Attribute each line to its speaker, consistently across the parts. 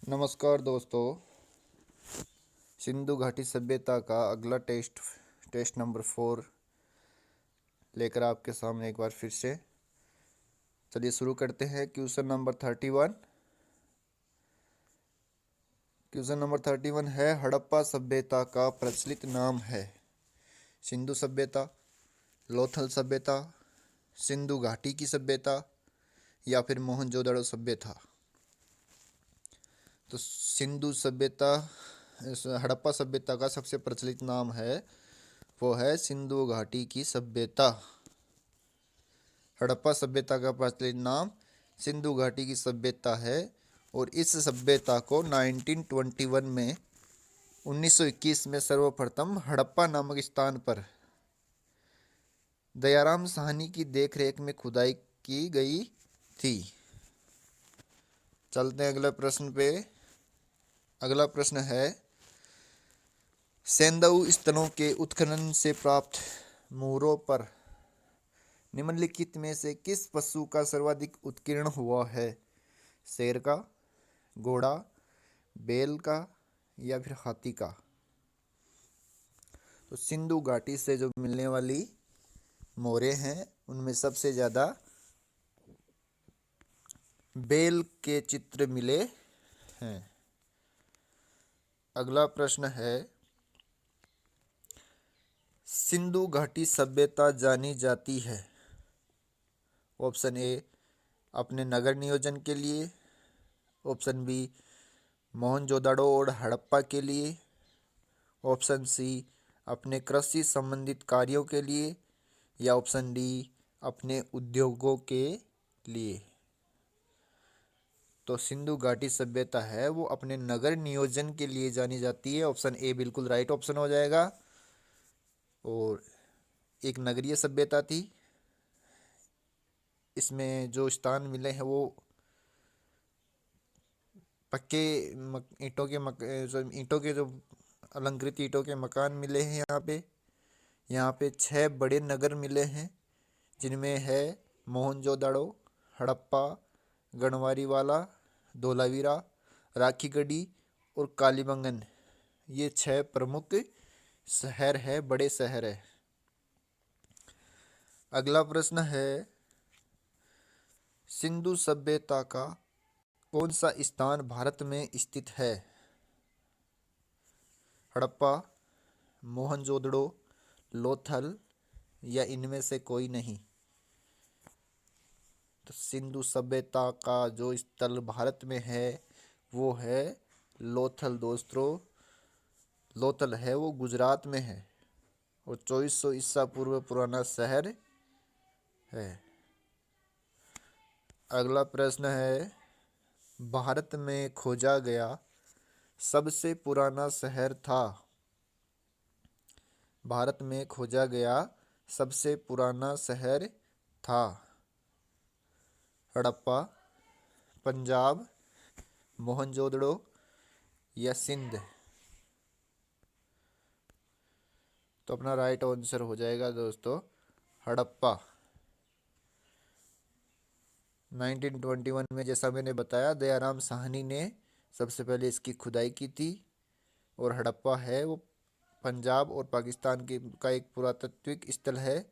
Speaker 1: नमस्कार दोस्तों। सिंधु घाटी सभ्यता का अगला टेस्ट नंबर 4 लेकर आपके सामने एक बार फिर से। चलिए शुरू करते हैं। Question number 31। क्वेश्चन नंबर 31 है, हड़प्पा सभ्यता का प्रचलित नाम है सिंधु सभ्यता, लोथल सभ्यता, सिंधु घाटी की सभ्यता या फिर मोहनजोदड़ो सभ्यता। तो सिंधु सभ्यता, हड़प्पा सभ्यता का सबसे प्रचलित नाम है वो है सिंधु घाटी की सभ्यता। हड़प्पा सभ्यता का प्रचलित नाम सिंधु घाटी की सभ्यता है और इस सभ्यता को 1921 में सर्वप्रथम हड़प्पा नामक स्थान पर दयाराम साहनी की देखरेख में खुदाई की गई थी। चलते हैं अगले प्रश्न पे। अगला प्रश्न है, सेंधु स्थलों के उत्खनन से प्राप्त मूरों पर निम्नलिखित में से किस पशु का सर्वाधिक उत्कीर्ण हुआ है? शेर का, घोड़ा, बैल का या फिर हाथी का? तो सिंधु घाटी से जो मिलने वाली मोरे हैं उनमें सबसे ज्यादा बैल के चित्र मिले हैं। अगला प्रश्न है, सिंधु घाटी सभ्यता जानी जाती है। ऑप्शन ए अपने नगर नियोजन के लिए, ऑप्शन बी मोहनजोदड़ो और हड़प्पा के लिए, ऑप्शन सी अपने कृषि संबंधित कार्यों के लिए या ऑप्शन डी अपने उद्योगों के लिए। तो सिंधु घाटी सभ्यता है वो अपने नगर नियोजन के लिए जानी जाती है। ऑप्शन ए बिल्कुल राइट ऑप्शन हो जाएगा। और एक नगरीय सभ्यता थी। इसमें जो स्थान मिले हैं वो पक्के ईंटों के जो अलंकृत ईंटों के मकान मिले हैं। यहाँ पे 6 बड़े नगर मिले हैं जिनमें है मोहनजोदड़ो, हड़प्पा, गढ़वारीवाला, धोलावीरा, राखीगढ़ी और कालीबंगन। ये 6 प्रमुख शहर है, बड़े शहर है। अगला प्रश्न है, सिंधु सभ्यता का कौन सा स्थान भारत में स्थित है? हड़प्पा, मोहनजोदड़ो, लोथल या इनमें से कोई नहीं? तो सिंधु सभ्यता का जो स्थल भारत में है वो है लोथल दोस्तों। लोथल है वो गुजरात में है और 2400 ईसा पूर्व पुराना शहर है। अगला प्रश्न है, भारत में खोजा गया सबसे पुराना शहर था। भारत में खोजा गया सबसे पुराना शहर था हड़प्पा, पंजाब, मोहनजोदड़ो या सिंध? तो अपना राइट आंसर हो जाएगा दोस्तों हड़प्पा। 1921 में जैसा मैंने बताया दयाराम साहनी ने सबसे पहले इसकी खुदाई की थी। और हड़प्पा है वो पंजाब और पाकिस्तान का एक पुरातात्विक स्थल है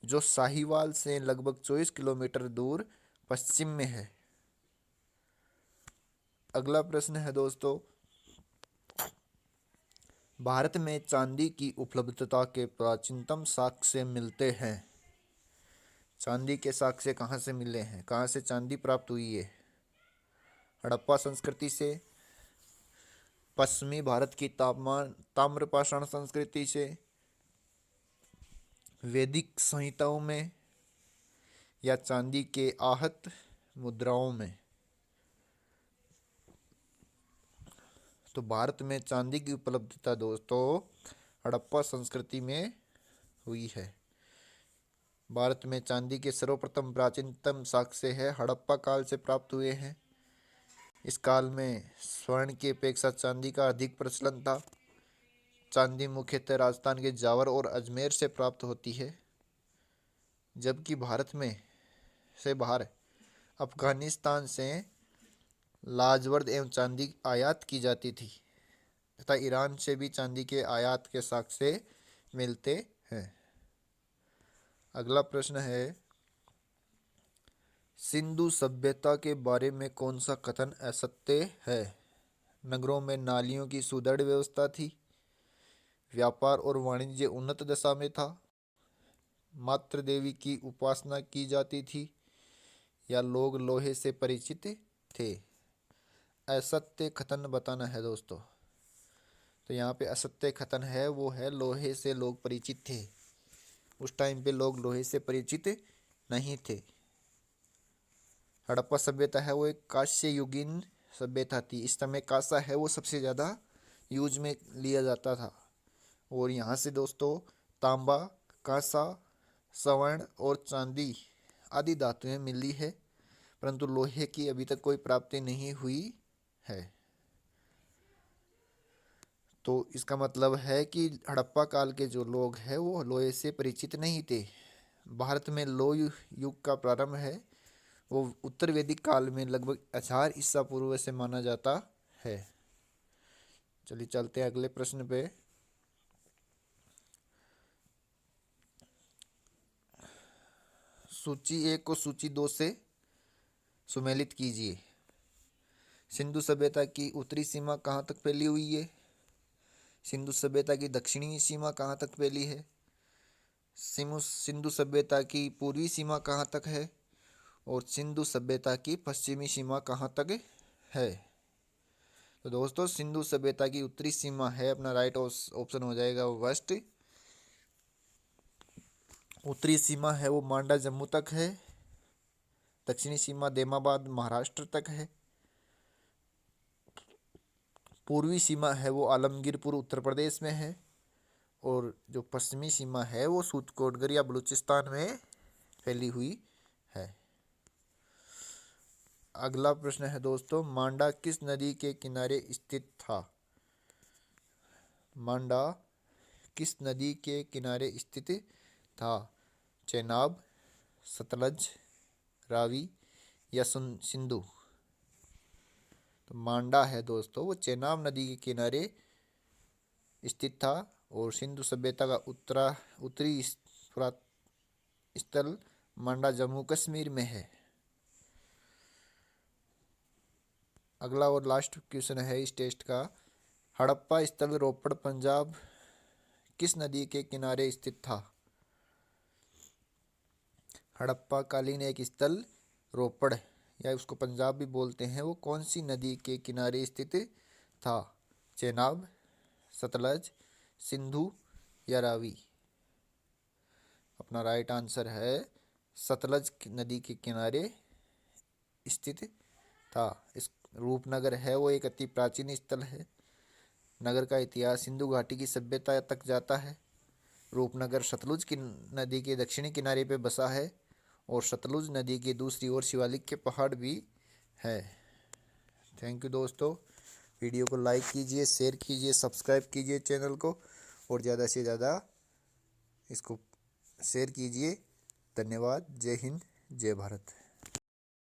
Speaker 1: जो साहिवाल से लगभग 24 किलोमीटर दूर पश्चिम में है। अगला प्रश्न है दोस्तों, भारत में चांदी की उपलब्धता के प्राचीनतम साक्ष्य मिलते हैं। चांदी के साक्ष्य कहाँ से मिले हैं? कहाँ से चांदी प्राप्त हुई है? हड़प्पा संस्कृति से, पश्चिमी भारत की ताम्रपाषाण संस्कृति से, वैदिक संहिताओं में या चांदी के आहत मुद्राओं में? तो भारत में चांदी की उपलब्धता दोस्तों हड़प्पा संस्कृति में हुई है। भारत में चांदी के सर्वप्रथम प्राचीनतम साक्ष्य है हड़प्पा काल से प्राप्त हुए हैं। इस काल में स्वर्ण की अपेक्षा चांदी का अधिक प्रचलन था। चांदी मुख्यतः राजस्थान के जावर और अजमेर से प्राप्त होती है, जबकि भारत में से बाहर अफगानिस्तान से लाजवर्द एवं चांदी आयात की जाती थी तथा ईरान से भी चांदी के आयात के साक्ष्य मिलते हैं। अगला प्रश्न है, सिंधु सभ्यता के बारे में कौन सा कथन असत्य है? नगरों में नालियों की सुदृढ़ व्यवस्था थी, व्यापार और वाणिज्य उन्नत दशा में था, मातृ देवी की उपासना की जाती थी, या लोग लोहे से परिचित थे। असत्य कथन बताना है दोस्तों। तो यहाँ पे असत्य कथन है वो है लोहे से लोग परिचित थे। उस टाइम पे लोग लोहे से परिचित नहीं थे। हड़प्पा सभ्यता है वो एक कांस्य युगीन सभ्यता थी। इस समय कांसा है वो सबसे ज़्यादा यूज में लिया जाता था। और यहाँ से दोस्तों तांबा, कांसा, स्वर्ण और चांदी आदि धातुएं मिली है, परंतु लोहे की अभी तक कोई प्राप्ति नहीं हुई है। तो इसका मतलब है कि हड़प्पा काल के जो लोग हैं वो लोहे से परिचित नहीं थे। भारत में लोह युग का प्रारंभ है वो उत्तर वैदिक काल में लगभग 1000 ईसा पूर्व से माना जाता है। चलिए चलते हैं अगले प्रश्न पे। सूची 1 को सूची 2 से सुमेलित कीजिए। सिंधु सभ्यता की उत्तरी सीमा कहाँ तक फैली हुई है? सिंधु सभ्यता की दक्षिणी सीमा कहाँ तक फैली है? सिंधु सभ्यता की पूर्वी सीमा कहाँ तक है? और सिंधु सभ्यता की पश्चिमी सीमा कहाँ तक है? तो दोस्तों सिंधु सभ्यता की उत्तरी सीमा है, अपना राइट ऑप्शन हो जाएगा वेस्ट। उत्तरी सीमा है वो मांडा जम्मू तक है। दक्षिणी सीमा देमाबाद महाराष्ट्र तक है। पूर्वी सीमा है वो आलमगीरपुर उत्तर प्रदेश में है। और जो पश्चिमी सीमा है वो सूतकोटगढ़ या बलूचिस्तान में फैली हुई है। अगला प्रश्न है दोस्तों, मांडा किस नदी के किनारे स्थित था? मांडा किस नदी के किनारे स्थित था? चेनाब, सतलज, रावी या सिंधु? तो मांडा है दोस्तों वो चेनाब नदी के किनारे स्थित था। और सिंधु सभ्यता का उत्तरी स्थल मांडा जम्मू कश्मीर में है। अगला और लास्ट क्वेश्चन है इस टेस्ट का, हड़प्पा स्थल रोपड़ पंजाब किस नदी के किनारे स्थित था? हड़प्पा कालीन एक स्थल रोपड़ या उसको पंजाब भी बोलते हैं वो कौन सी नदी के किनारे स्थित था? चेनाब, सतलज, सिंधु या रावी? अपना राइट आंसर है सतलज नदी के किनारे स्थित था। इस रूपनगर है वो एक अति प्राचीन स्थल है। नगर का इतिहास सिंधु घाटी की सभ्यता तक जाता है। रूपनगर सतलुज की नदी के दक्षिणी किनारे पे बसा है और सतलुज नदी की दूसरी ओर शिवालिक के पहाड़ भी है। थैंक यू दोस्तों। वीडियो को लाइक कीजिए, शेयर कीजिए, सब्सक्राइब कीजिए चैनल को और ज़्यादा से ज़्यादा इसको शेयर कीजिए। धन्यवाद। जय हिंद, जय भारत।